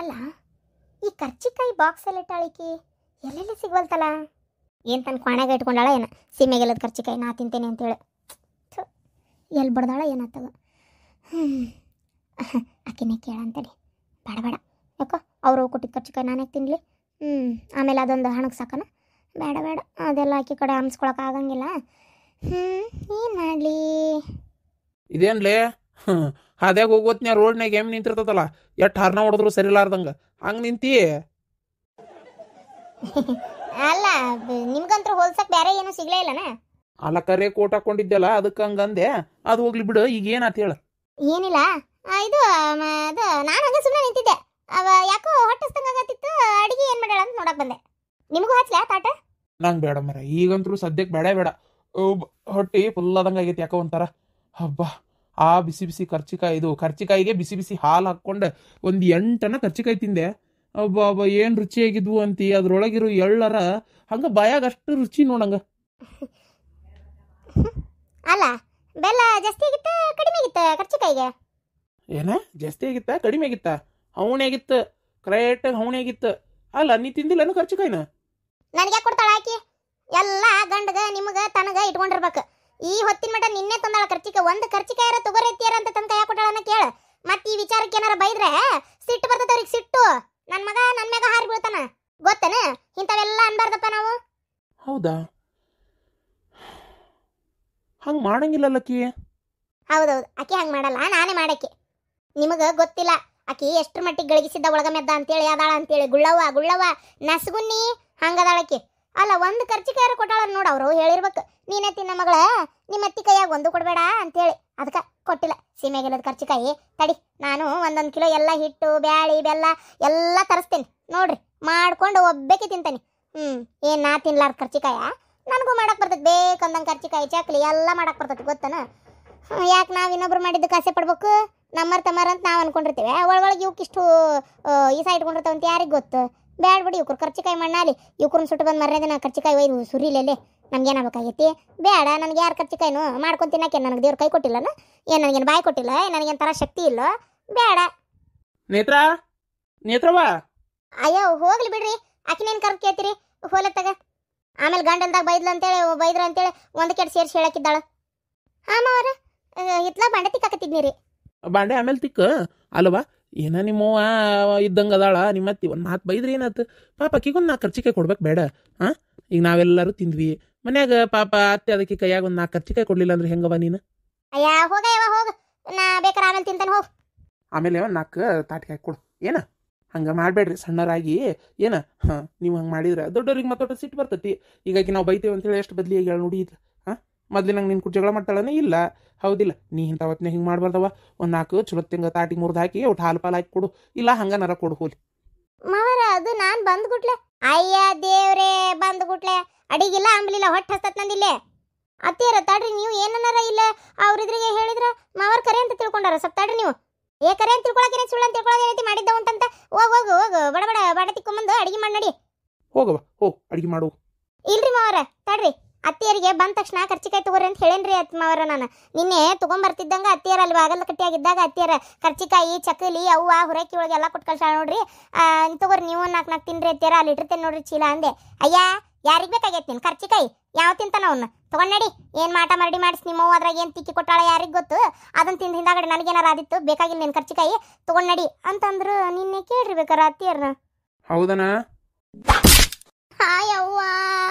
ಅಲ್ಲ ಈ ಕರ್ಚಿಕಾಯಿ ಬಾಕ್ಸ್ ಎಲ್ಲ ಇಟ್ಟಾಳಿಕಿ ಎಲ್ಲೆಲ್ಲಿ ಸಿಗ್ವಲ್ತಲ್ಲ. ಏನು ತನ್ನ ಕ್ವಾಣಾಗ ಇಟ್ಕೊಂಡಾಳ ಏನ ಸೀಮೆಗೆಲ್ಲದ ಕರ್ಚಿಕಾಯಿ ನಾ ತಿಂತೇನೆ ಅಂತೇಳಿ ಎಲ್ಲಿ ಬಡ್ದಾಳ ಏನಾಗ್ತದ. ಆಕಿನೇ ಕೇಳಂತಡಿ. ಬೇಡ ಬೇಡ ಯಾಕೋ ಅವರು ಕೊಟ್ಟಿದ್ದ ಕರ್ಚಿಕಾಯಿ ನಾನು ಯಾಕೆ ತಿನ್ನಲಿ. ಆಮೇಲೆ ಅದೊಂದು ಹಣಕ್ಕೆ ಸಾಕನ. ಬೇಡ ಬೇಡ ಅದೆಲ್ಲ ಆಕಿ ಕಡೆ ಅನ್ಸ್ಕೊಳಕ್ಕೆ ಆಗಂಗಿಲ್ಲ. ಏನು ಮಾಡಲಿ. ಇದೇನ್ಲೇ ಅದ್ಯಾಗ ಹೋಗೋತ್ನ್ಯಾ ರೋಡ್ನಾಗ ಏಮ್ ನಿಂತಿರ್ತದಲ್ಲ ಎಷ್ಟು ಹಾರ್ನ ಹೊಡೆದ್ರು ಸರಿಲಾರ್ದಂಗೆ ಹಂಗೆ ನಿಂತಿ. ಅಲ್ಲ ನಿಮ್ಗಂತೂ ಹೋಲ್ಸಕ್ ಬೇರೆ ಏನು ಸಿಗ್ಲೇ ಇಲ್ಲನ. ಅಲ್ಲ ಕರೆ ಕೋಟ್ ಹಾಕೊಂಡಿದ್ದೆಲ್ಲ ಅದಕ್ಕೆ ಹಂಗಂದೆ. ಅದು ಹೋಗ್ಲಿ ಬಿಡು, ಈಗ ಏನಾತ ಹೇಳ. ಏನಿಲ್ಲ ಇದು ಅದು ನಾನು ಹಂಗೆ ಸುಮ್ಮನೆ ನಿಂತಿದ್ದೆ. ಅವ ಯಾಕೋ ಹೊಟ್ಟಸ್ತಂಗಾಗತ್ತಿತ್ತು. ಅಡಿಗೆ ಏನು ಮಾಡ್ಯಾಳ ಅಂತ ನೋಡಕ್ ಬಂದೆ. ನಿಮಗೂ ಹಚ್ಲಾ ತಾಟ? ನಂಗೆ ಬೇಡ ಮರ, ಈಗಂತೂ ಸದ್ಯಕ್ಕೆ ಬೇಡ ಬೇಡ. ಹೊಟ್ಟಿ ಫುಲ್ ಆದಂಗೆ ಆಗೈತಿ ಯಾಕೋ ಒಂಥರ. ಹಬ್ಬ ಆ ಬಿಸಿ ಬಿಸಿ ಕರ್ಚಿಕಾಯಿಗೆ ಬಿಸಿ ಬಿಸಿ ಹಾಲು ಹಾಕ್ಕೊಂಡು ಒಂದು 8 ಕರ್ಚಿಕಾಯಿ ತಿಂದೆ. ಅಬ್ಬ ಅಬ್ಬ ಏನು ರುಚಿಯಾಗಿದ್ವು ಅಂತಿ. ಅದ್ರೊಳಗಿರೋ ಎಳ್ಳರ ಹಂಗೆ ಬಾಯಾಗ ಅಷ್ಟು ರುಚಿ ನೋಡಂಗ. ಅಲ್ಲ ಬೆಲ್ಲ ಜಾಸ್ತಿ ಆಗಿತ್ತ ಕಡಿಮೆ ಆಗಿತ್ತ ಕರ್ಚಿಕಾಯಿಗೆ? ಏನ ಜಾಸ್ತಿ ಆಗಿತ್ತ ಕಡಿಮೆ ಆಗಿತ್ತ? ಹವಣೆ ಆಗಿತ್ತು, ಕರೆಕ್ಟಾಗಿ ಹವಣೆ ಆಗಿತ್ತು. ಅಲ್ಲ ನೀ ತಿಂದಿಲ್ಲನು ಕರ್ಚಿಕಾಯಿನ? ನನಗೆ ಯಾಕೆ ಕೊಡ್ತಾಳ ಆಕಿ? ಎಲ್ಲ ಗಂಡಗ ನಿಮಗ ತನಗ ಇಟ್ಕೊಂಡಿರ್ಬೇಕು. ಈ ಹೊತ್ತಿನ ಮಟ ನಿನ್ನೆ ತಂದಾಳ ಕರ್ಚಿಕಾಯಿ. ಒಂದು ಕರ್ಚಿಕಾಯರ ತಗೋರೈತಿಯಾರ ಅಂತ ತನ್ನ ಕೈಯಾಗ ಕೊಟ್ಟಾಳನ್ನ ಕೇಳ. ಮತ್ತೆ ಈ ವಿಚಾರಕ್ಕೆ ಏನಾರ ಬೈದ್ರೆ ಸಿಟ್ಟು ಬರ್ತದ ಅವ್ರಿಗೆ. ಸಿಟ್ಟು ನನ್ನ ಮಗ ನನ್ನ ಮ್ಯಾಗ ಹಾರಿ ಬೀಳ್ತಾನ. ಗೊತ್ತನ? ಇಂಥವೆಲ್ಲ ಅನ್ಬಾರ್ದಪ್ಪ ನಾವು. ಹೌದಾ? ಹಂಗೆ ಮಾಡಂಗಿಲ್ಲಲ್ಲಕ್ಕಿ. ಹೌದೌದು, ಆಕಿ ಹಂಗೆ ಮಾಡಲ್ಲ, ನಾನೇ ಮಾಡಕ್ಕೆ. ನಿಮಗೆ ಗೊತ್ತಿಲ್ಲ ಆಕಿ ಎಷ್ಟ್ರ ಮಟ್ಟಿಗೆ ಗಳಿಸಿದ್ದ ಒಳಗ ಮೆದ್ದ ಅಂತೇಳಿ ಅದಾಳ ಅಂತೇಳಿ. ಗುಳ್ಳವ್ವ ನಸ್ಗುನ್ನಿ ಹಂಗದಾಳಕಿ. ಅಲ್ಲ ಒಂದು ಕರ್ಚಿಕಾಯರ ಕೊಟ್ಟಾಳ ನೋಡ. ಅವರು ಹೇಳಿರ್ಬೇಕು ನೀನೇ ತಿನ್ನ ಮಗಳ, ನಿಮ್ಮ ಅತ್ತಿ ಕೈಯಾಗ ಒಂದು ಕೊಡಬೇಡ ಅಂತೇಳಿ. ಅದಕ್ಕೆ ಕೊಟ್ಟಿಲ್ಲ. ಸೀಮೆಗೆಲ್ಲದ ಕರ್ಚಿಕಾಯಿ ತಡಿ, ನಾನು 1 ಕಿಲೋ ಎಲ್ಲ ಹಿಟ್ಟು ಬ್ಯಾಳಿ ಬೆಲ್ಲ ಎಲ್ಲ ತರಿಸ್ತೇನೆ ನೋಡ್ರಿ. ಮಾಡ್ಕೊಂಡು ಒಬ್ಬಕ್ಕೆ ತಿಂತಾನೆ. ಏನು ನಾ ತಿನ್ಲಾರ್ದ ಕರ್ಚಿಕಾಯ? ನನಗೂ ಮಾಡಕ್ಕೆ ಬರ್ತೈತಿ. ಬೇಕಂದಂಗೆ ಕರ್ಚಿಕಾಯಿ ಚಕ್ಲಿ ಎಲ್ಲ ಮಾಡಕ್ಕೆ ಬರ್ತೈತಿ. ಗೊತ್ತನ? ಯಾಕೆ ನಾವು ಇನ್ನೊಬ್ರು ಮಾಡಿದ್ದಕ್ಕೆ ಆಸೆ ಪಡ್ಬೇಕು? ನಮ್ಮರ್ ತಮ್ಮರ ಅಂತ ನಾವು ಅನ್ಕೊಂಡಿರ್ತೀವಿ. ಒಳಗೊಳಗೆ ಇವಕ್ಕಿಷ್ಟು ಈಸ ಇಟ್ಕೊಂಡಿರ್ತಾವ ಅಂತ ಯಾರಿಗೆ ಗೊತ್ತು? ಬ್ಯಾಡ ಬಿಡಿ, ಇವ್ರು ಕರ್ಚಿಕಾಯಿ ಮಣ್ಣಾಲಿ ಇವ್ರನ್ನ ಸುಟ್ಟು ಬಂದು ಮರ್ಯಾದೆ ನಾ ಕರ್ಚಿಕಾಯಿ ಒಯ್ದು ಸುರಿಲೇ ನಮ್ಗೇನಾಗಬೇಕಾಗೈತಿ? ಬೇಡ, ನನಗೆ ಯಾರು ಕರ್ಚಿಕಾಯಿನು ಮಾಡ್ಕೊಂಡು ತಿನ್ನಕ್ಕೆ ನನಗೆ ದೇವ್ರ ಕೈ ಕೊಟ್ಟಿಲ್ಲನ? ಏನು ನನಗೇನು ಬಾಯಿ ಕೊಟ್ಟಿಲ್ಲ? ನನಗೇನು ಥರ ಶಕ್ತಿ ಇಲ್ಲ? ಬೇಡ. ನೇತ್ರವಾ ಅಯ್ಯೋ ಹೋಗ್ಲಿ ಬಿಡ್ರಿ. ಆಕಿನೇನು ಕರ್ದು ಕೇಳ್ತೀರಿ? ಹೋಲತ್ತಾಗ ಆಮೇಲೆ ಗಂಡಂದಾಗ ಬೈದ್ರ ಅಂತೇಳಿ ಒಂದು ಕೆಟ್ಟ ಸೇರಿಸಿ ಹೇಳಕ್ಕಿದ್ದಾಳ. ಮಾವರ ಹಿತ್ಲಾಗ ಬಾಂಡೆ ತಿಕ್ಕಾಕತ್ತಿದ್ನಿರಿ. ಬಾಂಡೆ ಆಮೇಲೆ ತಿಕ್ಕ ಅಲ್ವಾ? ಏನ ನಿಮ್ಮವ್ವ ಇದ್ದಂಗೆ ಅದಾಳ ನಿಮ್ಮತ್ತಿ. ಒಂದು ಮಾತು ಬೈದ್ರಿ ಏನಾಯ್ತು? ಪಾಪ ಆಕಿಗೊಂದು 4 ಕರ್ಚಿಕಾಯಿ ಕೊಡ್ಬೇಕು ಬೇಡ? ಈಗ ನಾವೆಲ್ಲರೂ ತಿಂದ್ವಿ ಮನ್ಯಾಗ. ಪಾಪ ಅತ್ತೆ ಅದಕ್ಕೆ ಕೈಯಾಗ ಒಂದು 4 ಕರ್ಚಿಕಾಯಿ ಕೊಡ್ಲಿಲ್ಲ ಅಂದ್ರೆ ಹೆಂಗವ ನೀನು? ಅಯ್ಯ ಹೋಗ, ನಾ ಬೇಕಾರೆ ಆಮೇಲೆ ತಿಂತಾನೆ ಹೋಗ್. ಆಮೇಲೆ 4 ತಾಟಿಗೆ ಹಾಕಿ ಕೊಡು. ಏನ ಹಂಗೆ ಮಾಡಬೇಡ್ರಿ ಸಣ್ಣರಾಗಿ. ಏನ ನೀವು ಹಂಗೆ ಮಾಡಿದ್ರೆ ದೊಡ್ಡವ್ರಿಗೆ ಮತ್ತೊಟ್ಟು ಸಿಟ್ಟು ಬರ್ತೈತಿ. ಹೀಗಾಗಿ ನಾವು ಬೈತೇವೆ ಅಂತೇಳಿ ಎಷ್ಟು ಬದಲಿಯಾಗಿ ಹೇಳಿ ನೋಡಿ. ಮೊದ್ಲು ನಂಗೆ ನಿನ್ನ ಜಗಳ ಮಾಡ್ತಾಳನೇ ಇಲ್ಲ? ಹೌದಿಲ್ಲ? ನೀ ಇಂಥ ಹೊತ್ತಿನ ಹಿಂಗೆ ಮಾಡ್ಬಾರ್ದವ. ಒಂದು 4 ಚಲೋ ತಿಂಗ ತಾಟಿಗೆ 3 ಹಾಕಿ ಒಟ್ಟು ಹಾಲು ಪಾಲು ಹಾಕಿ ಕೊಡು. ಇಲ್ಲ ಹಂಗೆ ನರ ಕೊಡು ಹೋಲಿ. ಮಾವರ ಅದು ನಾನು ಬಂದ್ಗುಟ್ಲೆ. ಅಯ್ಯ ದೇವ್ರೇ, ಬಂದ್ಗುಟ್ಲೆ ಅಡಿಗಿಲ್ಲ ಅಂಬ್ಲಿಲ್ಲ, ಹೊಟ್ಟೆ ಹಸ್ತತ್ ನಂದಿಲ್ಲೇ. ಅತ್ತೇರ ತಡ್ರಿ, ನೀವು ಏನನ್ನಾರ ಇಲ್ಲ ಅವ್ರಿದ್ರಿಗೆ ಹೇಳಿದ್ರ ಮಾವರ್ ಕರೆ ಅಂತ ತಿಳ್ಕೊಂಡಾರ. ಸ್ವಲ್ಪ ತಡ್ರಿ ನೀವು. ಕರೆ ಅಂತ ತಿಳ್ಕೊಳಕೇನೆ ಸುಳ್ಳು ಅಂತ ತಿಳ್ಕೊಳ್ಳೋದು ಏನೈತಿ? ಮಾಡಿದ್ದ ಉಂಟಂತ. ಹೋಗು ಬಡ ಬಾಡ ತಿಕ್ಕೊಂಬಂದು ಅಡಿಗೆ ಮಾಡಿ ನಡಿ. ಹೋಗವ ಹೋಗ್ ಅಡಿಗೆ ಮಾಡು. ಇಲ್ರಿ ಮಾವರ ತಡ್ರಿ, ಅತ್ತಿಯರಿಗೆ ಬಂದ ತಕ್ಷಣ ಕರ್ಚಿಕಾಯಿ ತಗೋರಿ ಅಂತ ಹೇಳೇನ್ರಿ ಮಾವರ. ನಾನು ನಿನ್ನೆ ತೊಗೊಂಬರ್ತಿದ್ದಂಗೆ ಅತ್ತಿಯರ ಅಲ್ಲಿ ಬಾಗಲ ಕಟ್ಟಿಯಾಗಿದ್ದಾಗ ಅತ್ತಿಯರ ಕರ್ಚಿಕಾಯಿ ಚಕಲಿ ಅವ್ವ ಹುರಕಿ ಒಳಗೆ ಎಲ್ಲ ಕೊಟ್ಟು ಕಳ್ಸಾಳ ನೋಡ್ರಿ. ತಗೋರಿ ನೀವು 4 ತಿನ್ರಿ ಅತ್ತಿಯರ, ಅಲ್ಲಿ ಇಟ್ಟಿರ್ತೇನೆ ನೋಡ್ರಿ ಚೀಲ ಅಂದೆ. ಅಯ್ಯ ಯಾರಿಗೆ ಬೇಕಾಗೈತಿ ನೀನು ಕರ್ಚಿಕಾಯಿ? ಯಾವ ತಿಂತಾನ ಅವನ್ನ? ತೊಗೊಂಡು ನಡಿ. ಏನು ಮಾಟ ಮರಡಿ ಮಾಡಿಸಿ ನಿಮ್ಮವ್ವ ಅದ್ರಾಗ ಏನು ತಿಕ್ಕಿ ಕೊಟ್ಟಾಳ ಯಾರಿಗೆ ಗೊತ್ತು? ಅದನ್ನು ತಿಂದು ಹಿಂದಾಗಡೆ ನನಗೇನಾರ ಆದಿತ್ತು, ಬೇಕಾಗಿಲ್ಲ ನೀನು ಕರ್ಚಿಕಾಯಿ ತೊಗೊಂಡು ನಡಿ ಅಂತಂದ್ರು. ನಿನ್ನೆ ಕೇಳ್ರಿ ಬೇಕಾರ ಅತ್ತಿಯರ್ನ. ಹೌದನ? ಹಾಯವ್ವ,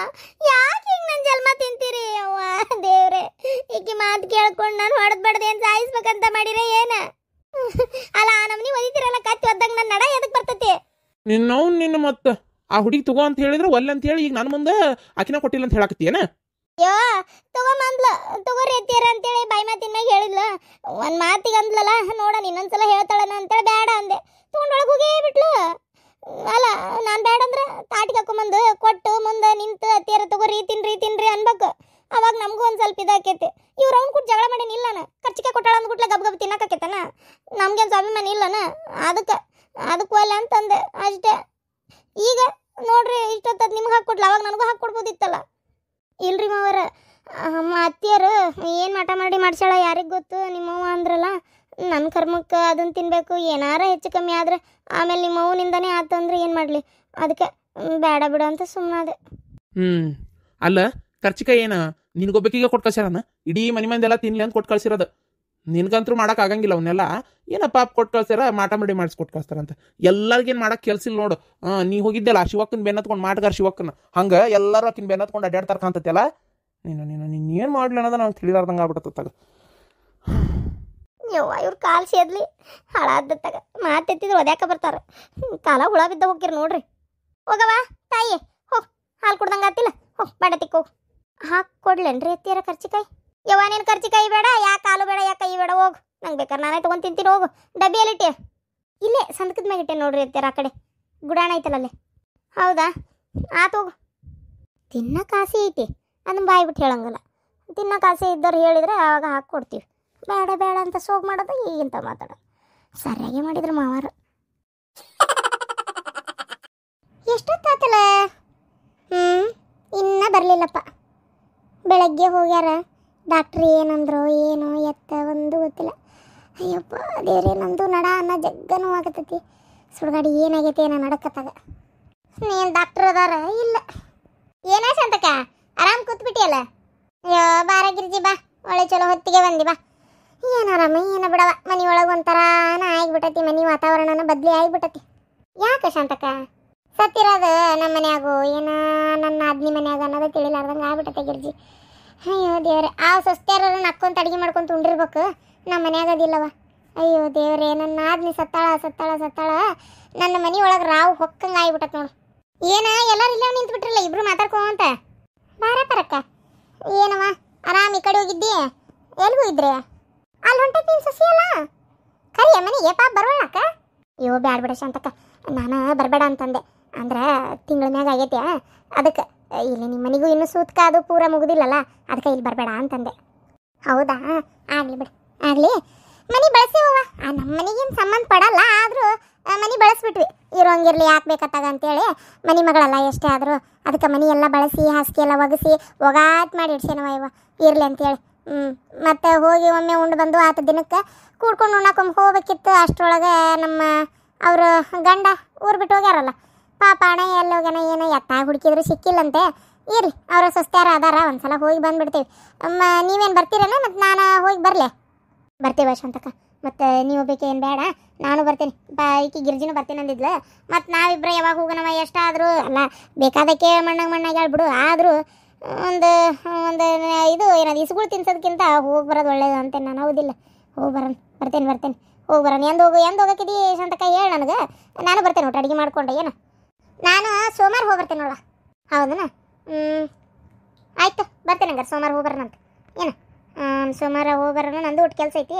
ಯಾಕೆ ಹಿಂಗೆ ನನ್ನ ಜನ್ಮ ತಿಂತೀರಿ ಅವ್ವ ದೇವ್ರೆ? ಈಕಿ ಮಾತು ಕೇಳ್ಕೊಂಡು ನಾನು ಹೊಡೆದ್ಬಡ್ದೆ ಏನು ಸಾಯಿಸ್ಬೇಕಂತ ಮಾಡಿರ ಏನ? ಅಲ್ಲ ನಮ್ಮನಿ ಒದಿತಿರಲ್ಲ ಕತ್ತಿ ಒದ್ದಾಗ ನನ್ನ ನಡ ಎದಕ್ಕೆ ಬರ್ತೈತಿ? ನಿನ್ನ ಮತ್ತೆ ಆ ಹುಡುಗಿ ತಗೋ ಅಂತ ಹೇಳಿದ್ರೆ ಒಲ್ಲೆ ಅಂತ ಹೇಳಿ ಈಗ ನನ್ನ ಮುಂದೆ ಆಕಿನ ಕೊಟ್ಟಿಲ್ಲ ಅಂತ ಹೇಳಕತ್ತೀಯನ? ಯೋ ತಗೊಂಬಂದ್ಲ, ತಗೋರಿ ಎತ್ತೀರ ಅಂತೇಳಿ ಬಾಯಿ ಮಾತಿನಾಗ ಹೇಳಿದ್ಲ. ಒಂದು ಮಾತಿಗೆ ಅಂದ್ಲಲ್ಲ, ನೋಡೋಣ ಇನ್ನೊಂದ್ಸಲ ಹೇಳ್ತಾಳನ ಅಂತೇಳಿ ಬೇಡ ಅಂದೆ. ತೊಗೊಂಡೊಳಗೆ ಹೋಗೇ ಬಿಟ್ಲು. ಅಲ್ಲ ನಾನು ಬೇಡ ಅಂದ್ರೆ ತಾಟಿಗೆ ಹಾಕೊಂಬಂದು ಕೊಟ್ಟು ಮುಂದೆ ನಿಂತು ಅತ್ತಿಯರ ತಗೋರಿ ತಿನ್ರಿ ಅನ್ಬೇಕು. ಅವಾಗ ನಮಗೂ ಒಂದು ಸ್ವಲ್ಪ ಇದಾಕೈತಿ. ಇವ್ರು ಅವ್ನು ಕೂಡ ಜಗಳ ಮಾಡೇನಿ ಇಲ್ಲನ? ಕರ್ಚಿಕಾಯಿ ಕೊಟ್ಟಾಳ ಅಂದ್ಬಿಟ್ಲೆ ಗಬ್ ತಿನ್ನಕಾಕೈತನ? ನಮ್ಗೇನು ಸ್ವಾಭಿಮಾನ ಇಲ್ಲನ? ಅದಕ್ಕೆ ಒಲ್ಲ ಅಂತಂದೆ ಅಷ್ಟೇ. ಈಗ ನೋಡ್ರಿ ಇಷ್ಟೊತ್ತದ ನಿಮ್ಗೆ ಹಾಕ್ಕೊಡ್ಲ, ಅವಾಗ ನನಗೂ ಹಾಕ್ಕೊಡ್ಬೋದಿತ್ತಲ್ಲ. ಇಲ್ರಿ ಮಾವರ, ಅತ್ತಿಯರು ಏನು ಮಾಟ ಮಾಡಿ ಮಾಡ್ಸಾಳ ಯಾರಿಗೆ ಗೊತ್ತು? ನಿಮ್ಮವ್ವ ಅಂದ್ರಲ್ಲ ನನ್ನ ಕರ್ಮಕ್ಕೆ ಅದನ್ನು ತಿನ್ನಬೇಕು. ಏನಾರ ಹೆಚ್ಚು ಕಮ್ಮಿ ಆದ್ರೆ ಆಮೇಲೆ ನಿಮ್ಮ ಅವನಿಂದನೇ ಆತಂದ್ರೆ ಏನು ಮಾಡಲಿ, ಅದಕ್ಕೆ ಬೇಡ ಬಿಡ ಅಂತ ಸುಮ್ಮನಾದೆ. ಅಲ್ಲ ಕರ್ಚಿಕಾಯಿ ಏನು ನಿನಗೊಬ್ಬಕಿಗೆ ಕೊಟ್ಟು ಕಳ್ಸ್ಯಾರನ? ಇಡೀ ಮನೆ ಮಂದೆಲ್ಲ ತಿನ್ಲಿ ಅಂತ ಕೊಟ್ಟು ಕಳ್ಸಿರೋದು. ನಿನ್ಗಂತೂ ಮಾಡಕ್ ಆಗಂಗಿಲ್ಲ ಅವನ್ನೆಲ್ಲ. ಏನಪ್ಪ ಕೊಟ್ಟು ಕಳ್ಸ್ಯಾರ, ಮಾಟ ಮಾಡಿ ಮಾಡಿಸ್ಕೊಟ್ಟು ಕಳ್ಸ್ತಾರಂತ. ಎಲ್ಲರಿಗೇನು ಮಾಡಕ್ ಕೆಲ್ಸಿಲ್ಲ ನೋಡು. ನೀ ಹೋಗಿದ್ದೆಲ್ಲ ಶಿವಕ್ಕನ ಬೆನ್ನತ್ಕೊಂಡು ಮಾಟಗಾರ ಶಿವಕ್ಕನ ಹಂಗೆ ಎಲ್ಲರೂ ಆಕಿನ ಬೆನ್ನತ್ಕೊಂಡು ಅಡ್ಡಾಡ್ತಾರ ಕಾಂತೈತೆಲ್ಲ. ನೀನು ಏನು ಮಾಡ್ಲಿ ಅನ್ನೋದ ನಾವು ತಿಳಿಲಾರ್ದಂಗೆ ಆಗ್ಬಿಟ್ಟತ್ತಾಗ. ಯವ್ವ ಇವ್ರು ಕಾಲು ಸೇದ್ಲಿ ಹಾಳಾದತ್ತಾಗ ಮಾತೆತ್ತಿದ್ರು ಒದ್ಯಾಕ ಬರ್ತಾರೆ. ಕಾಲ ಹುಳ ಬಿದ್ದ ಹೋಗಿರ್ ನೋಡ್ರಿ. ಹೋಗವ ತಾಯಿ, ಹೋಗ್ ಹಾಲು ಕುಡ್ದಂಗೆ ಆತಿಲ್ಲ, ಹೋಗ್ ಬಡತಿಕ್ ಹೋಗಿ ಹಾಕಿ ಕೊಡ್ಲೇನ್ರಿ ಎತ್ತಿಯರ ಕರ್ಚಿಕಾಯಿ? ಯವ್ವ ನೀನು ಕರ್ಚಿಕಾಯಿ ಬೇಡ, ಯಾಕೆ ಕಾಲು ಬೇಡ, ಯಾಕೆ ಕೈ ಬೇಡ, ಹೋಗು. ನಂಗೆ ಬೇಕಾರೆ ನಾನೇ ತೊಗೊಂಡು ತಿಂತೀನಿ, ಹೋಗು. ಡಬ್ಬಿಯಲ್ಲಿಟ್ಟೆ ಇಲ್ಲೇ ಸಂದಕದ ಮ್ಯಾಗ ಇಟ್ಟೆ ನೋಡ್ರಿ ಎತ್ತಿಯರ, ಆ ಕಡೆ ಗುಡಾಣ ಐತಲ್ಲ ಅಲ್ಲೇ. ಹೌದಾ, ಆತು ಹೋಗು. ತಿನ್ನಕ್ಕೆ ಆಸೆ ಐತಿ ಅದನ್ನ ಬಾಯಿ ಬಿಟ್ಟು ಹೇಳಂಗಲ್ಲ. ತಿನ್ನಕ್ಕೆ ಆಸೆ ಇದ್ದವ್ರು ಹೇಳಿದ್ರೆ ಆವಾಗ ಹಾಕಿ ಕೊಡ್ತೀವಿ. ಬೇಡ ಬೇಡ ಅಂತ ಸೋಗ್ ಮಾಡೋದು, ಈಗಿಂತ ಮಾತಾಡೋದು. ಸರಿಯಾಗಿ ಮಾಡಿದ್ರು ಮಾವಾರು. ಎಷ್ಟೊತ್ತಾತಲ್ಲ? ಇನ್ನೂ ಬರಲಿಲ್ಲಪ್ಪ. ಬೆಳಗ್ಗೆ ಹೋಗ್ಯಾರ. ಡಾಕ್ಟ್ರಿ ಏನಂದ್ರು ಏನೋ ಎತ್ತ ಒಂದು ಗೊತ್ತಿಲ್ಲ. ಅಯ್ಯಪ್ಪ ದೇವ್ರೆ, ನಂದು ನಡ ಅನ್ನ ಜಗ್ಗನೂ ಆಗತೈತಿ. ಸುಡ್ಗಾಡಿ ಏನಾಗೈತಿ ಏನೋ ನಡಕತ್ತಾಗ. ನೀನು ಡಾಕ್ಟ್ರ್ ಅದಾರ ಇಲ್ಲ? ಏನ ಶಾಂತಕ್ಕ ಆರಾಮ್ ಕೂತ್ಬಿಟ್ಟಿಯಲ್ಲ? ಅಯ್ಯೋ ಬಾರ ಗಿರ್ಜಿ ಬಾ, ಒಳ್ಳೆ ಚಲೋ ಹೊತ್ತಿಗೆ ಬಂದಿ ಬಾ. ಏನು ಆರಾಮ ಏನು ಬಿಡವ, ಮನೆ ಒಳಗೆ ಒಂಥರಾನ ಆಗಿಬಿಟ್ಟತಿ, ಮನೆ ವಾತಾವರಣನ ಬದಲಿ ಆಗಿಬಿಟ್ಟತಿ. ಯಾಕೆ ಶಾಂತಕ್ಕ? ಸತ್ತಿರೋದು ನಮ್ಮ ಮನ್ಯಾಗು ಏನ ನನ್ನ ಆದ್ನಿ ಮನ್ಯಾಗ ಅನ್ನೋದು ತಿಳಿಲಾರ್ದಂಗೆ ಆಗ್ಬಿಟ್ಟತೆ ಗಿರ್ಜಿ. ಅಯ್ಯೋ ದೇವ್ರೆ, ಆ ಸೊಸ್ತ್ಯಾರ ನಕ್ಕೊಂತ ಅಡುಗೆ ಮಾಡ್ಕೊಂತ ಉಂಡಿರ್ಬೇಕು, ನಮ್ಮ ಮನ್ಯಾಗ ಅದಿಲ್ಲವ. ಅಯ್ಯೋ ದೇವ್ರೆ, ನನ್ನ ಆದ್ನಿ ಸತ್ತಾಳ ಸತ್ತಾಳ ಸತ್ತಾಳ, ನನ್ನ ಮನೆ ಒಳಗೆ ರಾವು ಹೊಕ್ಕಂಗೆ ಆಗಿಬಿಟ್ಟತ್ ನೋಡು. ಏನು ಎಲ್ಲರೂ ಇಲ್ಲೇ ನಿಂತ್ಬಿಟ್ರಲ್ಲ ಇಬ್ರು ಮಾತಾಡ್ಕೊಂತ. ಬಾರ ಪರಕ್ಕ. ಏನವ ಆರಾಮ್ ಈ ಕಡೆ ಹೋಗಿದ್ದಿ? ಎಲ್ಲಿ ಹೋಗಿದ್ರಿ? ಅಲ್ಲಿ ಹೊಂಟೈತಿ ನೀನು ಸಸಿ ಅಲ್ಲ, ಕರಿಯ ಮನೆಗೆ ಪಾಪ ಬರೋಣಕ್ಕ. ಅಯ್ಯೋ ಬ್ಯಾಡ ಬಿಡ ಶಾಂತಕ್ಕ, ನಾನು ಬರಬೇಡ ಅಂತಂದೆ. ಅಂದ್ರೆ ತಿಂಗಳ ಮ್ಯಾಗ ಆಗೈತೆ, ಅದಕ್ಕೆ ಇಲ್ಲಿ ನಿಮ್ಮ ಮನೆಗೂ ಇನ್ನೂ ಸೂತ್ಕ ಅದು ಪೂರ ಮುಗುದಿಲ್ಲಲ್ಲ, ಅದಕ್ಕೆ ಇಲ್ಲಿ ಬರಬೇಡ ಅಂತಂದೆ. ಹೌದಾ, ಆಗಲಿ ಬಿಡು ಆಗಲಿ. ಮನೆ ಬಳಸೇವವ, ನಮ್ಮ ಮನೆಗೇನು ಸಂಬಂಧ ಪಡಲ್ಲ, ಆದರೂ ಮನೆ ಬಳಸ್ಬಿಟ್ವಿ. ಇರೋಂಗಿರ್ಲಿ ಯಾಕೆ ಬೇಕತ್ತಾಗ ಅಂತೇಳಿ, ಮನೆ ಮಗಳಲ್ಲ ಎಷ್ಟೇ ಆದರೂ, ಅದಕ್ಕೆ ಮನೆ ಎಲ್ಲ ಬಳಸಿ ಹಾಸಿಗೆ ಎಲ್ಲ ಒಗಸಿ ಒಗಾತ್ ಮಾಡಿ ಇಡ್ಸೇನವ ಇವ ಇರಲಿ ಅಂತೇಳಿ. ಮತ್ತು ಹೋಗಿ ಒಮ್ಮೆ ಉಂಡು ಬಂದು ಆತ ದಿನಕ್ಕೆ ಕೂಡ್ಕೊಂಡು ಉಣ್ಣಾಕೊಂಬ ಹೋಗ್ಬೇಕಿತ್ತು. ಅಷ್ಟರೊಳಗೆ ನಮ್ಮ ಅವರು ಗಂಡ ಊರು ಬಿಟ್ಟು ಹೋಗ್ಯಾರಲ್ಲ ಪಾಪ. ಅಣ್ಣ ಎಲ್ಲಿ ಹೋಗ್ಯಾನ ಏನೋ ಎತ್ತಾಗ ಹುಡುಕಿದ್ರು ಸಿಕ್ಕಿಲ್ಲಂತೆ. ಇರ್ಲಿ, ಅವರ ಸೊಸ್ತ್ಯಾರ ಅದಾರ, ಒಂದ್ಸಲ ಹೋಗಿ ಬಂದುಬಿಡ್ತೀವಿ. ನೀವೇನು ಬರ್ತೀರೇನೋ? ಮತ್ತು ನಾನು ಹೋಗಿ ಬರಲೇ? ಬರ್ತೀವಿ ಶಾಂತಕ್ಕ. ಮತ್ತು ನೀವು ಬೇಕೇನು ಬೇಡ, ನಾನು ಬರ್ತೀನಿ. ಈಕಿ ಗಿರ್ಜಿನೂ ಬರ್ತೀನಿ ಅಂದಿದ್ಲು. ಮತ್ತು ನಾವಿಬ್ಬರು ಯಾವಾಗ ಹೋಗೋಣವ? ಎಷ್ಟಾದರೂ ಅಲ್ಲ, ಬೇಕಾದಕ್ಕೆ ಮಣ್ಣಾಗ ಹೇಳ್ಬಿಡು. ಆದರೂ ಒಂದು ಇದು ಏನದು ಇಸ್ಗುಳು ತಿನ್ಸೋದಕ್ಕಿಂತ ಹೋಗಿ ಬರೋದು ಒಳ್ಳೇದು ಅಂತೇನೆ ನಾನು. ಹೌದಿಲ್ಲ? ಹೋಗಿ ಬರ್ತೇನೆ ಹೋಗಿ ಬರೋಣ. ಎಂದು ಹೋಗಕ್ಕಿದ್ದೀ ಶಾಂತಕ್ಕ ಹೇಳಿ ನನಗೆ, ನಾನು ಬರ್ತೇನೆ ಒಟ್ಟು ಅಡುಗೆ ಮಾಡ್ಕೊಂಡೆ. ಏನು ನಾನು ಸೋಮವಾರ ಹೋಗಿ ಬರ್ತೇನೆ ನೋಡ. ಹೌದನ? ಆಯಿತು ಬರ್ತೇನೆ ಹಂಗಾರೆ. ಸೋಮವಾರ ಹೋಗಿ ಬರೋಣಂತ. ಏನು ಸೋಮವಾರ ಹೋಗಿ ಬರೋಣ, ನಂದು ಒಟ್ಟು ಕೆಲಸ ಐತಿ,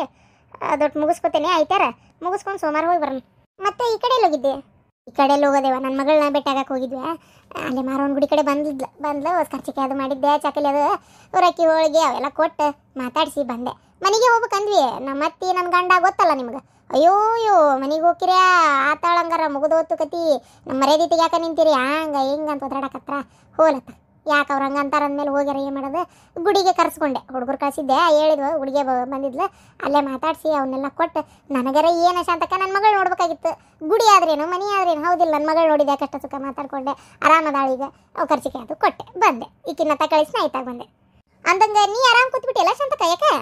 ಅದೊಟ್ಟು ಮುಗಿಸ್ಕೊತೇನೆ. ಆಯ್ತಾರ ಮುಗಿಸ್ಕೊಂಡು ಸೋಮವಾರ ಹೋಗಿ ಬರೋಣ. ಮತ್ತು ಈ ಕಡೆ ಎಲ್ಲಿ ಹೋಗಿದ್ದೆ? ಈ ಕಡೆಯಲ್ಲಿ ಹೋಗೋದೇವ, ನನ್ನ ಮಗಳನ್ನ ಭೇಟಿಯಾಗಕ್ಕೆ ಹೋಗಿದ್ವಿ. ಅಲ್ಲಿ ಮಾರೋನ್ ಗುಡಿ ಕಡೆ ಬಂದ್ಲು ಖರ್ಚಿಕೆ ಅದು ಮಾಡಿದ್ದೆ, ಚಾಕಲಿ ಅದು ಉರಕ್ಕಿ ಹೋಳಿಗೆ ಅವೆಲ್ಲ ಕೊಟ್ಟು ಮಾತಾಡಿಸಿ ಬಂದೆ. ಮನೆಗೆ ಹೋಗ್ಬೇಕಂದ್ವಿ. ನಮ್ಮ ಅತ್ತಿ ನನ್ನ ಗಂಡ ಗೊತ್ತಲ್ಲ ನಿಮ್ಗೆ. ಅಯ್ಯೋ ಮನೆಗೆ ಹೋಗಿರ್ಯಾ ಆತಾಳಂಗಾರ ಮುಗಿದೋತು ಕತಿ, ನಮ್ಮ ಮರ್ಯಾದೆ ತೆಗ್ಯಾಕ ನಿಂತೀರಿ ಹಂಗೆ ಹಿಂಗೆ ಅಂತ ಒದಾಡಕತ್ರ. ಹೋಲತ್ತ ಯಾಕೆ ಅವ್ರು ಹಂಗೆ ಅಂತಾರ ಅಂದಮೇಲೆ ಹೋಗ್ಯಾರ ಏನು ಮಾಡೋದು? ಗುಡಿಗೆ ಕರ್ಸ್ಕೊಂಡೆ, ಹುಡುಗರು ಕಳಿಸಿದ್ದೆ, ಹೇಳಿದ್ವು ಗುಡಿಗೆ ಬಂದಿದ್ಲು. ಅಲ್ಲೇ ಮಾತಾಡಿಸಿ ಅವನ್ನೆಲ್ಲ ಕೊಟ್ಟು ನನಗರ ಏನು ಶಾಂತಕ್ಕ ನನ್ನ ಮಗಳು ನೋಡ್ಬೇಕಾಗಿತ್ತು. ಗುಡಿ ಆದ್ರೇನು ಮನೆ ಆದ್ರೇನು? ಹೌದಿಲ್ಲ, ನನ್ನ ಮಗಳು ನೋಡಿದ್ದೆ, ಕಷ್ಟ ಸುಖ ಮಾತಾಡ್ಕೊಂಡೆ, ಆರಾಮದಾಳೀಗ. ಅವು ಖರ್ಚಿಗೆ ಅದು ಕೊಟ್ಟೆ ಬಂದೆ. ಈಕಿನ್ನ ತಕಳಿಸಿ ಆಯ್ತಾಗ ಬಂದೆ. ಅಂದಂಗೆ ನೀ ಆರಾಮ್ ಕೂತ್ಬಿಟ್ಟಿಲ್ಲ ಶಾಂತಕ್ಕ? ಯಾಕೆ?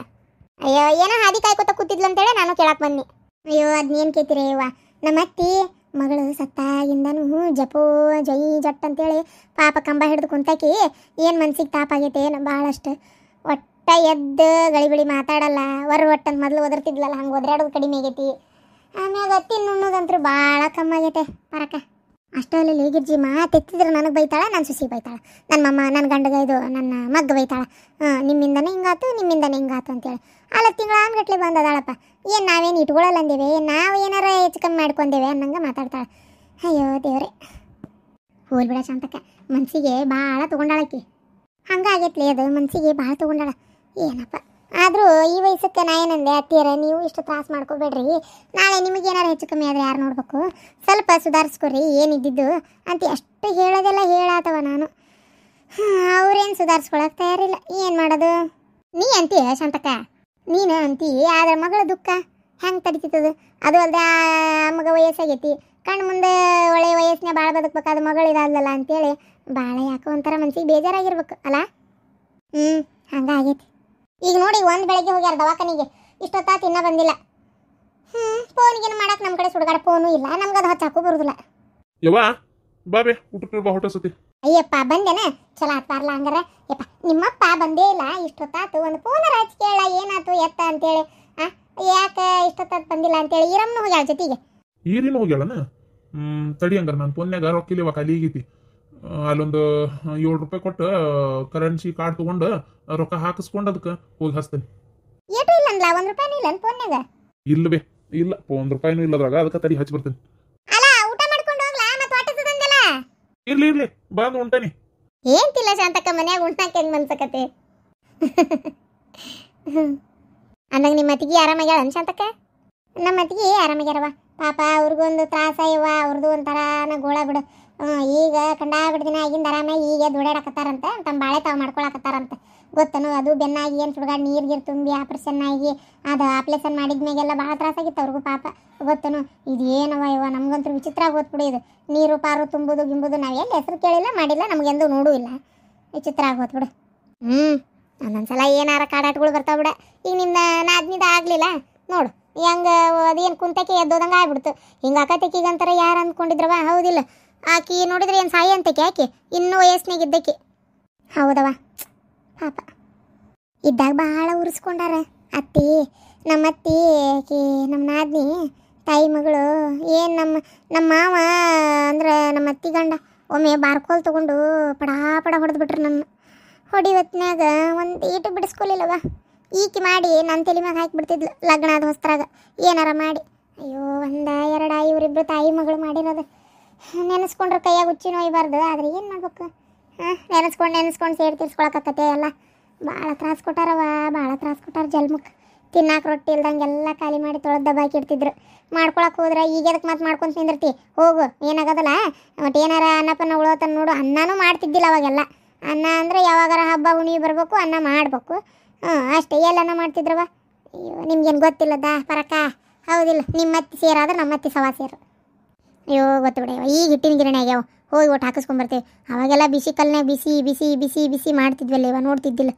ಅಯ್ಯೋ ಏನೋ ಹಾದಿ ಕಾಯ್ಕೋತ ಕೂತಿದ್ಲು ಅಂತೇಳಿ ನಾನು ಕೇಳಕ್ಕೆ ಬನ್ನಿ. ಅಯ್ಯೋ ಅದನ್ನೇನು ಕೇಳ್ತೀರಿ ಅವ್ವ, ನಮ್ಮ ಅತ್ತಿ ಮಗಳು ಸತ್ತಾಗಿಂದನೂ ಜಪೋ ಜೈ ಜಟ್ ಅಂತೇಳಿ ಪಾಪ ಕಂಬ ಹಿಡಿದು ಕುಂತಾಕಿ. ಏನು ಮನ್ಸಿಗೆ ತಾಪಾಗೈತೆ ಏನು ಭಾಳಷ್ಟು. ಒಟ್ಟ ಎದ್ದು ಗಳಿಬಿಳಿ ಮಾತಾಡಲ್ಲ, ಒಟ್ಟಂತ ಮೊದಲು ಒದರ್ತಿದ್ಲಲ್ಲ, ಹಂಗೆ ಒದರಾಡೋದು ಕಡಿಮೆ ಆಗೈತಿ. ಆಮ್ಯಾಗ ಅತ್ತಿ ನುಣ್ಣದಂತೂ ಭಾಳ ಕಮ್ಮಾಗೈತೆ ಪರಕ. ಅಷ್ಟರಲ್ಲಿ ಗಿರ್ಜಿ ಮಾತೆತ್ತಿದ್ರೆ ನನಗೆ ಬೈತಾಳ, ನನ್ನ ಸುಸಿ ಬೈತಾಳ, ನನ್ನ ಗಂಡಗ ಇದು ನನ್ನ ಮಗ್ಗ ಬೈತಾಳ. ನಿಮ್ಮಿಂದನೇ ಹಿಂಗಾತು ಅಂತೇಳಿ. ಅಲ್ಲ ತಿಂಗಳ ಗಟ್ಲೆ ಬಂದದಾಳಪ್ಪ. ಏನು ನಾವೇನು ಇಟ್ಕೊಳ್ಳಲ್ಲ ಅಂದೇವೆ, ನಾವು ಏನಾರ ಹೆಚ್ಚು ಕಮ್ಮಿ ಮಾಡ್ಕೊಂಡೇವೆ ಅನ್ನಂಗೆ ಮಾತಾಡ್ತಾಳೆ. ಅಯ್ಯೋ ದೇವ್ರೆ, ಹೋಲ್ ಬಿಡ ಶಾಂತಕ್ಕ, ಮನ್ಸಿಗೆ ಭಾಳ ತೊಗೊಂಡಾಳಕಿ. ಹಂಗಾಗೈತ್ಲಿ ಅದು, ಮನ್ಸಿಗೆ ಭಾಳ ತೊಗೊಂಡಾಳ. ಏನಪ್ಪ ಆದರೂ ಈ ವಯಸ್ಸಕ್ಕೆ ನಾ ಏನಂದೆ, ಅತ್ತಿಯರ ನೀವು ಇಷ್ಟು ತ್ರಾಸ ಮಾಡ್ಕೋಬೇಡ್ರಿ, ನಾಳೆ ನಿಮಗೇನಾರು ಹೆಚ್ಚು ಕಮ್ಮಿ ಆದರೆ ಯಾರು ನೋಡ್ಬೇಕು, ಸ್ವಲ್ಪ ಸುಧಾರಿಸ್ಕೊರಿ ಏನಿದ್ದಿದ್ದು ಅಂತ ಅಷ್ಟು ಹೇಳೋದೆಲ್ಲ ಹೇಳಾತವ ನಾನು. ಅವ್ರೇನು ಸುಧಾರಿಸ್ಕೊಳಕ್ಕೆ ತಯಾರಿಲ್ಲ. ಏನು ಮಾಡೋದು? ನೀ ಅಂತೀಯ ಶಾಂತಕ್ಕ, ನೀನು ಅಂತೀ, ಆದ್ರೆ ಮಗಳ ದುಃಖ ಹೆಂಗೆ ತಡಿತದ? ಅದು ಅಲ್ಲದೆ ಆ ಮಗ ವಯಸ್ಸಾಗೈತಿ, ಕಣ್ಣು ಮುಂದೆ ಒಳ್ಳೆ ವಯಸ್ಸಿನ ಭಾಳ ಬದುಕಬೇಕಾದ ಮಗಳು ಇದಾದ್ಲಲ್ಲ ಅಂತೇಳಿ ಭಾಳ ಯಾಕೋ ಒಂಥರ ಮನ್ಸಿಗೆ ಬೇಜಾರಾಗಿರ್ಬೇಕು ಅಲ್ಲ. ಹಂಗಾಗೈತಿ. ಈಗ ನೋಡಿ ಒಂದು ಬೆಳಗ್ಗೆ ಹೋಗ್ಯಾರ ದವಾಖಾನಿಗೆ, ಇಷ್ಟೊತ್ತಾತು ಇನ್ನೂ ಬಂದಿಲ್ಲ. ಫೋನ್ಗೇನು ಮಾಡಕ್ಕೆ ನಮ್ಮ ಕಡೆ ಸುಡುಗಾಡ ಫೋನು ಇಲ್ಲ, ನಮ್ಗೆ ಅದು ಹಚ್ಚಾಕು ಬರುದಿಲ್ಲ. ಯವ್ವ ಬಾಬೆ ಊಟಕ್ಕೆ ಬಾ ಹೊಟ್ಟ ಸತಿ. ಅಯ್ಯಪ್ಪ ಬಂದೇನ ಚಲೋ ಆತ್ ಬಾರ್ಲ ಹಂಗಾರ. ಯಪ್ಪ ನಿಮ್ಮಪ್ಪ ಬಂದೇ ಇಲ್ಲ, ಇಷ್ಟೊತ್ತಾತು ಒಂದು ಫೋನರ ಹಚ್ಚಿ ಕೇಳ ಏನಾತು ಎತ್ತ ಅಂತೇಳಿ. ಯಾಕೆ ಇಷ್ಟೊತ್ತಾತು ಬಂದಿಲ್ಲ ಅಂತೇಳಿ ಈರಮ್ಮನ ಹೋಗ್ಯಾಳ ಜೊತೆಗೆ. ಈರಿನ ಹೋಗ್ಯಾಳನ? ತಡಿ ಹಂಗಾರ ನಾನು ಫೋನ್ಯಾಗ ರೊಕ್ಕಿಲ್ಲವ ಖಾಲಿ ಆಗೈತಿ. ಅಲ್ಲೊಂದು 7 ರೂಪಾಯಿ ಕೊಟ್ಟು ಕರೆನ್ಸಿ ಕಾರ್ಡ್ ತೊಗೊಂಡು ರೊಕ್ಕ ಹಾಕಿಸ್ಕೊಂಡು ಅದಕ್ಕೆ ಹೋಗಿ ಹಚ್ತೇನೆ. ಏಟು ಇಲ್ಲ ಅಂದ್ಲ, 1 ರೂಪಾಯಿನೂ ಇಲ್ಲ ಫೋನ್ಯಾಗ. ಇಲ್ಲವೇ ಇಲ್ಲ, 1 ರೂಪಾಯಿನೂ ಇಲ್ಲದ್ರಾಗ, ಅದಕ್ಕೆ ತಡಿ ಹಚ್ಚಿ ಬರ್ತೇನೆ. ಅಲ್ಲ ಊಟ ಮಾಡ್ಕೊಂಡು ಹೋಗ್ಲಾ, ಮತ್ತೆ ಹೊಟ್ಟೆ ತಂದಲ್ಲ. ಇರ್ಲಿ ಬಂದು ಉಂಟಾನಿ. ಏನ್ತಿಲ್ಲ ಶಾಂತಕ್ಕ, ಮನ್ಯಾಗ ಉಣ್ತಾಕ ಹೆಂಗ್ ಮನ್ಸಕತೆ. ಅಂದಾಗ ನಿಮ್ಮ ಅತ್ತಿಗೆ ಆರಾಮಾಗ್ಯಾಳ ಶಾಂತಕ್ಕ? ನಮ್ಮ ಅತ್ತಿಗೆ ಆರಾಮಾಗ್ಯಾರವ ಪಾಪ. ಅವ್ರಿಗೊಂದು ತ್ರಾಸ ಇವ, ಅವ್ರದ್ದು ಒಂಥರ ಗೋಳ ಬಿಡು. ಈಗ ಕಂಡಾಬಿಟ್ಟು ದಿನ ಆಗಿಂದ ಆರಾಮಾಗಿ ಈಗ ದುಡ್ಯಾಡಕತ್ತಾರಂತ, ತಮ್ಮ ಬಾಳೆ ತಾವು ಮಾಡ್ಕೊಳಕತ್ತಾರಂತ ಗೊತ್ತನು. ಅದು ಬೆನ್ನಾಗಿ ಏನು ಸುಡ್ಗಾಡು ನೀರ್ಗಿರು ತುಂಬಿ ಆಪ್ರೇಷನ್ ಆಗಿ ಅದು ಆಪ್ರೇಷನ್ ಮಾಡಿದ್ಮೇಗೆಲ್ಲ ಭಾಳ ತ್ರಾಸಾಗಿತ್ತು ಅವ್ರಿಗೂ ಪಾಪ ಗೊತ್ತನು. ಇದು ಏನವ ಇವ, ನಮ್ಗಂತೂ ವಿಚಿತ್ರ ಆಗೋತ್ಬಿಡು ಇದು. ನೀರು ಪಾರು ತುಂಬುದು ಗಿಂಬುದು ನಾವು ಎಲ್ಲಿ ಹೆಸರು ಕೇಳಿಲ್ಲ ಮಾಡಿಲ್ಲ, ನಮಗೆಂದು ನೋಡೂ ಇಲ್ಲ. ವಿಚಿತ್ರ ಆಗೋತ್ಬಿಡು. ಒಂದೊಂದ್ಸಲ ಏನಾರ ಕಾಡಾಟಗಳು ಬರ್ತಾವ ಬಿಡ. ಈಗ ನಿನ್ನ ನಾದ್ನಿದ ಆಗಲಿಲ್ಲ ನೋಡು, ಹೆಂಗೆ ಅದೇನು ಕುಂತಕ್ಕೆ ಎದ್ದೋದಂಗೆ ಆಗ್ಬಿಡ್ತು. ಹಿಂಗೆ ಅಕ್ಕತೆಕಿಗಂತಾರ ಯಾರು ಅಂದ್ಕೊಂಡಿದ್ರವ, ಹೌದಿಲ್ಲ? ಆಕಿ ನೋಡಿದ್ರೆ ಏನು ಸಾಯಿ ಅಂತಕ್ಕೆ ಆಕೆ ಇನ್ನೂ ವಯಸ್ಸಿನಾಗ ಇದ್ದಕ್ಕೆ. ಹೌದವ ಪಾಪ. ಇದ್ದಾಗ ಭಾಳ ಉರಿಸ್ಕೊಂಡಾರ ಅತ್ತಿ. ನಮ್ಮ ಅತ್ತಿ ಆಕಿ ನಮ್ಮ ನಾದ್ನಿ ತಾಯಿ ಮಗಳು ಏನು ನಮ್ಮ ಮಾವ ಅಂದ್ರೆ ನಮ್ಮ ಅತ್ತಿ ಗಂಡ ಒಮ್ಮೆ ಬಾರ್ಕೋಲ್ ತೊಗೊಂಡು ಪಡ ಹೊಡೆದು ಬಿಟ್ರು ನನ್ನ. ಹೊಡಿವತ್ನ್ಯಾಗ ಒಂದು ಈಟು ಬಿಡಿಸ್ಕೊಲಿಲ್ಲವ. ಈಕಿ ಮಾಡಿ ನನ್ನ ತಲೆ ಮ್ಯಾಗ ಹಾಕಿಬಿಡ್ತಿದ್ಲು ಲಗ್ನ ಆದ ಹೊಸ್ತ್ರಾಗ ಏನಾರ ಮಾಡಿ. ಅಯ್ಯೋ 1 2 ಇವರಿಬ್ರು ತಾಯಿ ಮಗಳು ಮಾಡಿರೋದು ನೆನೆಸ್ಕೊಂಡ್ರೆ ಕೈಯಾಗ ಹುಚ್ಚಿ ನೋಯ್ಬಾರ್ದು. ಆದರೆ ಏನು ಮಾಡ್ಬೇಕು? ನೆನೆಸ್ಕೊಂಡು ಸೇರಿ ತೀರ್ಸ್ಕೊಳಕತ್ತೆ ಎಲ್ಲ. ಭಾಳ ತ್ರಾಸ ಕೊಟ್ಟಾರವ, ಭಾಳ ತ್ರಾಸ ಕೊಟ್ಟಾರ ಜಲ್ಮಕ್ಕೆ. ತಿನ್ನಾಕ ರೊಟ್ಟಿ ಇಲ್ದಂಗೆಲ್ಲ ಖಾಲಿ ಮಾಡಿ ತೊಳೆದು ದಬ್ಬಾಕಿ ಇಡ್ತಿದ್ರು. ಮಾಡ್ಕೊಳಕ್ಕೆ ಹೋದ್ರೆ ಈಗ ಅದಕ್ಕೆ ಮತ್ತೆ ಮಾಡ್ಕೊಂಡು ತಿಂದಿರ್ತಿ ಹೋಗು, ಏನಾಗೋದಲ್ಲ. ಮತ್ತು ಏನಾರ ಅನ್ನಪನ್ನ ಉಳೋತನ ನೋಡು. ಅನ್ನನೂ ಮಾಡ್ತಿದ್ದಿಲ್ಲ ಅವಾಗೆಲ್ಲ. ಅನ್ನ ಅಂದರೆ ಯಾವಾಗಾರ ಹಬ್ಬ ಹುಣ್ಣಿಮೆ ಬರಬೇಕು ಅನ್ನ ಮಾಡಬೇಕು, ಅಷ್ಟೇ. ಎಲ್ಲನ ಮಾಡ್ತಿದ್ರವ. ಅಯ್ಯೋ ನಿಮ್ಗೇನು ಗೊತ್ತಿಲ್ಲದ ಪರಕ, ಹೌದಿಲ್ಲ? ನಿಮ್ಮ ಅತ್ತಿ ಸೇರಾದ್ರೆ ನಮ್ಮ ಅತ್ತಿ ಸವಾ ಸೇರು. ಅಯ್ಯೋ ಗೊತ್ತು ಬಿಡ. ಈಗ ಹಿಟ್ಟಿನ ಗಿರಣೆ ಆಗ್ಯಾವ, ಹೋಗಿ ಒಟ್ಟು ಹಾಕಿಸ್ಕೊಂಬರ್ತೀವಿ. ಅವಾಗೆಲ್ಲ ಬಿಸಿ ಕಲ್ನಾಗ ಬಿಸಿ ಬಿಸಿ ಬಿಸಿ ಬಿಸಿ ಮಾಡ್ತಿದ್ವಲ್ಲ, ಇವ ನೋಡ್ತಿದ್ದಿಲ್ಲ.